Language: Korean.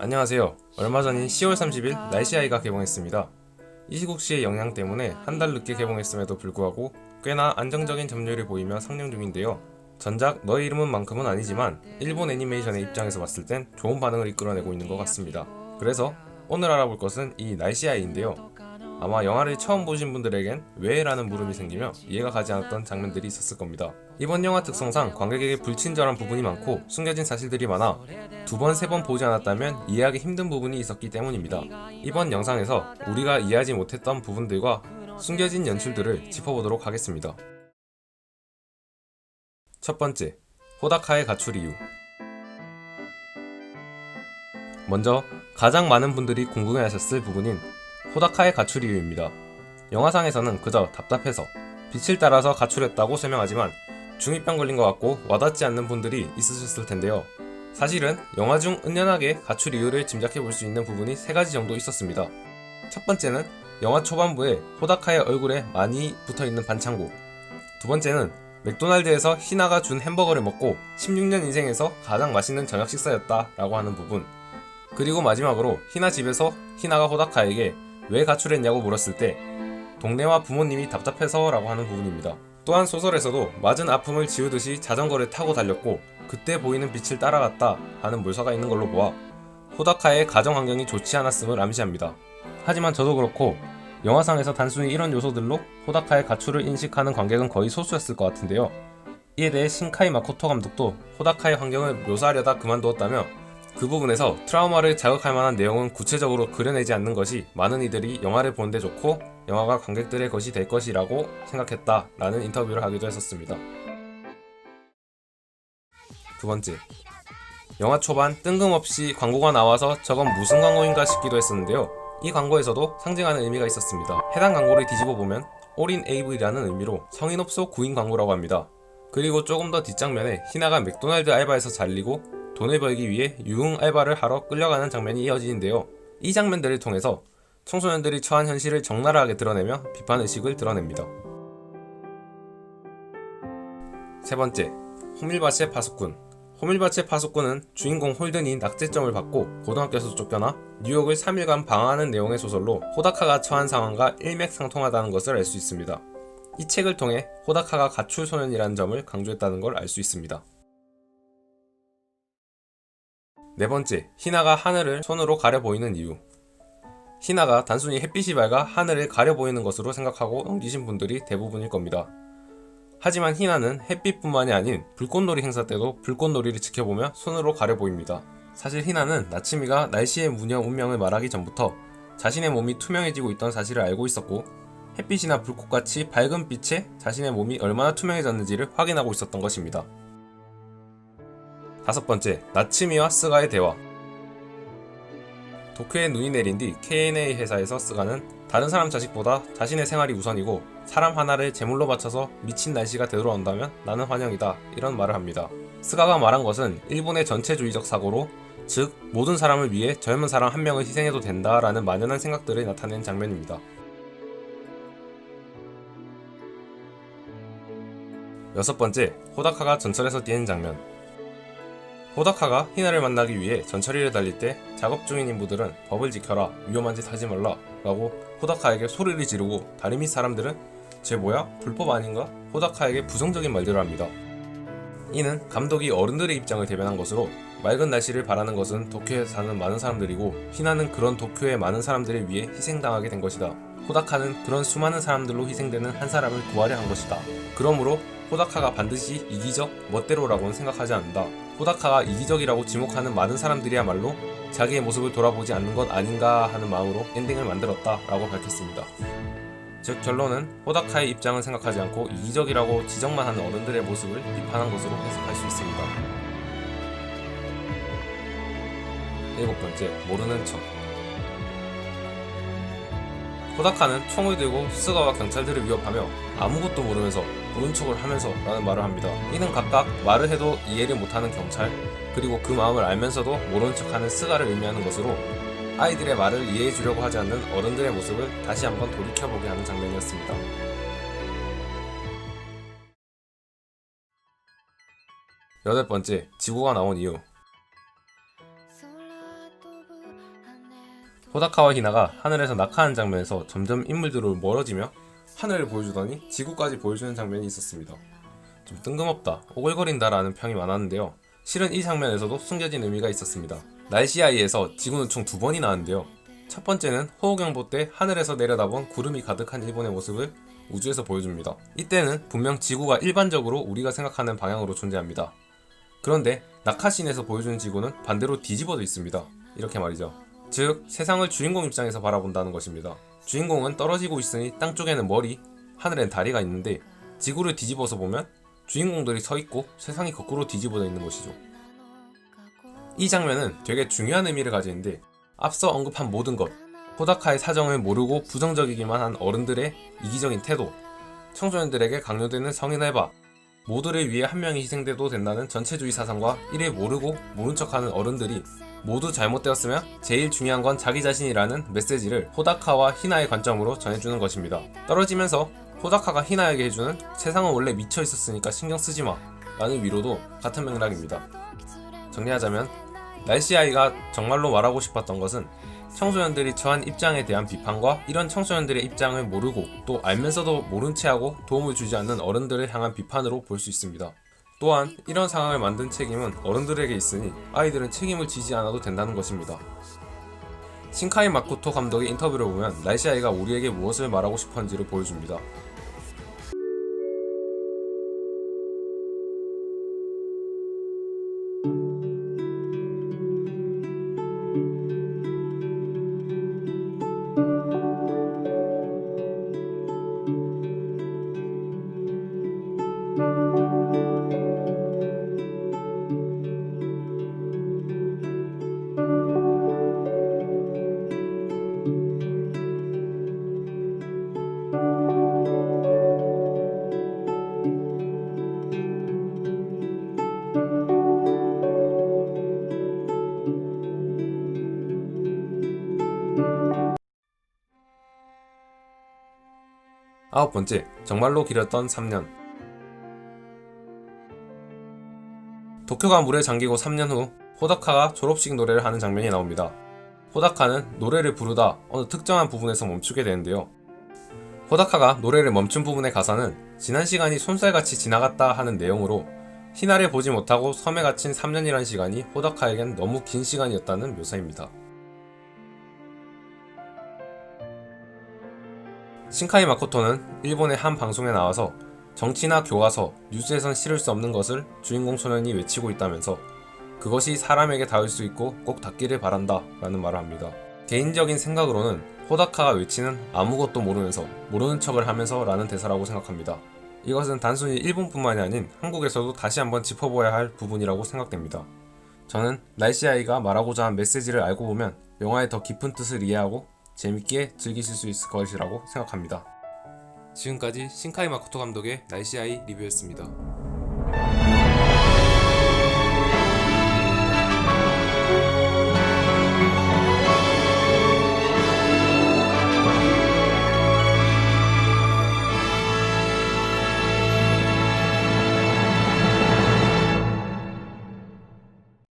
안녕하세요. 얼마 전인 10월 30일 날씨아이가 개봉했습니다. 이 시국시의 영향 때문에 한 달 늦게 개봉했음에도 불구하고 꽤나 안정적인 점유율을 보이며 상영 중인데요. 전작 너의 이름은 만큼은 아니지만 일본 애니메이션의 입장에서 봤을 땐 좋은 반응을 이끌어내고 있는 것 같습니다. 그래서 오늘 알아볼 것은 이 날씨아이인데요. 아마 영화를 처음 보신 분들에겐 왜? 라는 물음이 생기며 이해가 가지 않았던 장면들이 있었을 겁니다. 이번 영화 특성상 관객에게 불친절한 부분이 많고 숨겨진 사실들이 많아 두 번, 세 번 보지 않았다면 이해하기 힘든 부분이 있었기 때문입니다. 이번 영상에서 우리가 이해하지 못했던 부분들과 숨겨진 연출들을 짚어보도록 하겠습니다. 첫 번째, 호다카의 가출 이유. 먼저 가장 많은 분들이 궁금해하셨을 부분인 호다카의 가출 이유입니다. 영화상에서는 그저 답답해서 빛을 따라서 가출했다고 설명하지만 중2병 걸린 것 같고 와닿지 않는 분들이 있으셨을 텐데요. 사실은 영화 중 은연하게 가출 이유를 짐작해 볼 수 있는 부분이 세 가지 정도 있었습니다. 첫 번째는 영화 초반부에 호다카의 얼굴에 많이 붙어있는 반창고. 두 번째는 맥도날드에서 희나가 준 햄버거를 먹고 16년 인생에서 가장 맛있는 저녁 식사였다 라고 하는 부분. 그리고 마지막으로 희나 집에서 희나가 호다카에게 왜 가출했냐고 물었을 때 동네와 부모님이 답답해서 라고 하는 부분입니다. 또한 소설에서도 맞은 아픔을 지우듯이 자전거를 타고 달렸고 그때 보이는 빛을 따라갔다 하는 묘사가 있는 걸로 보아 호다카의 가정 환경이 좋지 않았음을 암시합니다. 하지만 저도 그렇고 영화상에서 단순히 이런 요소들로 호다카의 가출을 인식하는 관객은 거의 소수였을 것 같은데요. 이에 대해 신카이 마코토 감독도 호다카의 환경을 묘사하려다 그만두었다며 그 부분에서 트라우마를 자극할 만한 내용은 구체적으로 그려내지 않는 것이 많은 이들이 영화를 보는데 좋고 영화가 관객들의 것이 될 것이라고 생각했다 라는 인터뷰를 하기도 했었습니다. 두 번째, 영화 초반 뜬금없이 광고가 나와서 저건 무슨 광고인가 싶기도 했었는데요. 이 광고에서도 상징하는 의미가 있었습니다. 해당 광고를 뒤집어 보면 올인 AV라는 의미로 성인업소 구인 광고라고 합니다. 그리고 조금 더 뒷장면에 희나가 맥도날드 알바에서 잘리고 돈을 벌기 위해 유흥 알바를 하러 끌려가는 장면이 이어지는데요. 이 장면들을 통해서 청소년들이 처한 현실을 적나라하게 드러내며 비판의식을 드러냅니다. 세 번째, 호밀밭의 파수꾼. 호밀밭의 파수꾼은 주인공 홀든이 낙제점을 받고 고등학교에서 쫓겨나 뉴욕을 3일간 방황하는 내용의 소설로 호다카가 처한 상황과 일맥상통하다는 것을 알 수 있습니다. 이 책을 통해 호다카가 가출 소년이라는 점을 강조했다는 걸 알 수 있습니다. 네 번째, 희나가 하늘을 손으로 가려 보이는 이유. 희나가 단순히 햇빛이 밝아 하늘을 가려 보이는 것으로 생각하고 넘기신 분들이 대부분일 겁니다. 하지만 희나는 햇빛뿐만이 아닌 불꽃놀이 행사 때도 불꽃놀이를 지켜보며 손으로 가려 보입니다. 사실 희나는 나츠미가 날씨의 무녀 운명을 말하기 전부터 자신의 몸이 투명해지고 있던 사실을 알고 있었고 햇빛이나 불꽃같이 밝은 빛에 자신의 몸이 얼마나 투명해졌는지를 확인하고 있었던 것입니다. 다섯 번째, 나츠미와 스가의 대화. 도쿄에 눈이 내린 뒤 K&A 회사에서 스가는 다른 사람 자식보다 자신의 생활이 우선이고 사람 하나를 제물로 바쳐서 미친 날씨가 되돌아온다면 나는 환영이다 이런 말을 합니다. 스가가 말한 것은 일본의 전체주의적 사고로 즉 모든 사람을 위해 젊은 사람 한 명을 희생해도 된다라는 만연한 생각들을 나타낸 장면입니다. 여섯 번째, 호다카가 전철에서 뛰는 장면. 호다카가 희나를 만나기 위해 전철이를 달릴 때 작업 중인 인부들은 법을 지켜라, 위험한 짓 하지 말라 라고 호다카에게 소리를 지르고 다리 밑 사람들은 쟤 뭐야? 불법 아닌가? 호다카에게 부정적인 말들을 합니다. 이는 감독이 어른들의 입장을 대변한 것으로 맑은 날씨를 바라는 것은 도쿄에 사는 많은 사람들이고 희나는 그런 도쿄의 많은 사람들을 위해 희생당하게 된 것이다. 호다카는 그런 수많은 사람들로 희생되는 한 사람을 구하려 한 것이다. 그러므로 호다카가 반드시 이기적, 멋대로라고는 생각하지 않는다. 호다카가 이기적이라고 지목하는 많은 사람들이야말로 자기의 모습을 돌아보지 않는 것 아닌가 하는 마음으로 엔딩을 만들었다 라고 밝혔습니다. 즉 결론은 호다카의 입장은 생각하지 않고 이기적이라고 지적만 하는 어른들의 모습을 비판한 것으로 해석할 수 있습니다. 일곱 번째, 모르는 척. 호다카는 총을 들고 스가와 경찰들을 위협하며 아무것도 모르면서 모른 척을 하면서 라는 말을 합니다. 이는 각각 말을 해도 이해를 못하는 경찰 그리고 그 마음을 알면서도 모른 척하는 스가를 의미하는 것으로 아이들의 말을 이해해주려고 하지 않는 어른들의 모습을 다시 한번 돌이켜보게 하는 장면이었습니다. 여덟 번째, 지구가 나온 이유. 호다카와 히나가 하늘에서 낙하하는 장면에서 점점 인물들로 멀어지며 하늘을 보여주더니 지구까지 보여주는 장면이 있었습니다. 좀 뜬금없다, 오글거린다 라는 평이 많았는데요. 실은 이 장면에서도 숨겨진 의미가 있었습니다. 날씨아이에서 지구는 총 2번이 나왔는데요. 첫 번째는 호우경보 때 하늘에서 내려다본 구름이 가득한 일본의 모습을 우주에서 보여줍니다. 이때는 분명 지구가 일반적으로 우리가 생각하는 방향으로 존재합니다. 그런데 낙하씬에서 보여주는 지구는 반대로 뒤집어져 있습니다. 이렇게 말이죠. 즉 세상을 주인공 입장에서 바라본다는 것입니다. 주인공은 떨어지고 있으니 땅 쪽에는 머리, 하늘엔 다리가 있는데 지구를 뒤집어서 보면 주인공들이 서 있고 세상이 거꾸로 뒤집어져 있는 것이죠. 이 장면은 되게 중요한 의미를 가지는데 앞서 언급한 모든 것, 호다카의 사정을 모르고 부정적이기만 한 어른들의 이기적인 태도, 청소년들에게 강요되는 성인 알바, 모두를 위해 한 명이 희생돼도 된다는 전체주의 사상과 이를 모르고 모른 척하는 어른들이 모두 잘못되었으며 제일 중요한 건 자기 자신이라는 메시지를 호다카와 히나의 관점으로 전해주는 것입니다. 떨어지면서 호다카가 히나에게 해주는 세상은 원래 미쳐 있었으니까 신경 쓰지마 라는 위로도 같은 맥락입니다. 정리하자면 날씨아이가 정말로 말하고 싶었던 것은 청소년들이 처한 입장에 대한 비판과 이런 청소년들의 입장을 모르고 또 알면서도 모른 채하고 도움을 주지 않는 어른들을 향한 비판으로 볼 수 있습니다. 또한 이런 상황을 만든 책임은 어른들에게 있으니 아이들은 책임을 지지 않아도 된다는 것입니다. 신카이 마코토 감독의 인터뷰를 보면 날씨아이가 우리에게 무엇을 말하고 싶었는지를 보여줍니다. 아홉 번째, 정말로 길었던 3년. 도쿄가 물에 잠기고 3년 후 호다카가 졸업식 노래를 하는 장면이 나옵니다. 호다카는 노래를 부르다 어느 특정한 부분에서 멈추게 되는데요. 호다카가 노래를 멈춘 부분의 가사는 지난 시간이 손살같이 지나갔다 하는 내용으로 히나를 보지 못하고 섬에 갇힌 3년이라는 시간이 호다카에겐 너무 긴 시간이었다는 묘사입니다. 신카이 마코토는 일본의 한 방송에 나와서 정치나 교과서, 뉴스에선 실을 수 없는 것을 주인공 소년이 외치고 있다면서 그것이 사람에게 닿을 수 있고 꼭 닿기를 바란다 라는 말을 합니다. 개인적인 생각으로는 호다카가 외치는 아무것도 모르면서 모르는 척을 하면서 라는 대사라고 생각합니다. 이것은 단순히 일본뿐만이 아닌 한국에서도 다시 한번 짚어봐야 할 부분이라고 생각됩니다. 저는 날씨아이가 말하고자 한 메시지를 알고 보면 영화의 더 깊은 뜻을 이해하고 재밌게 즐기실 수 있을 것이라고 생각합니다. 지금까지 신카이 마코토 감독의 날씨아이 리뷰였습니다.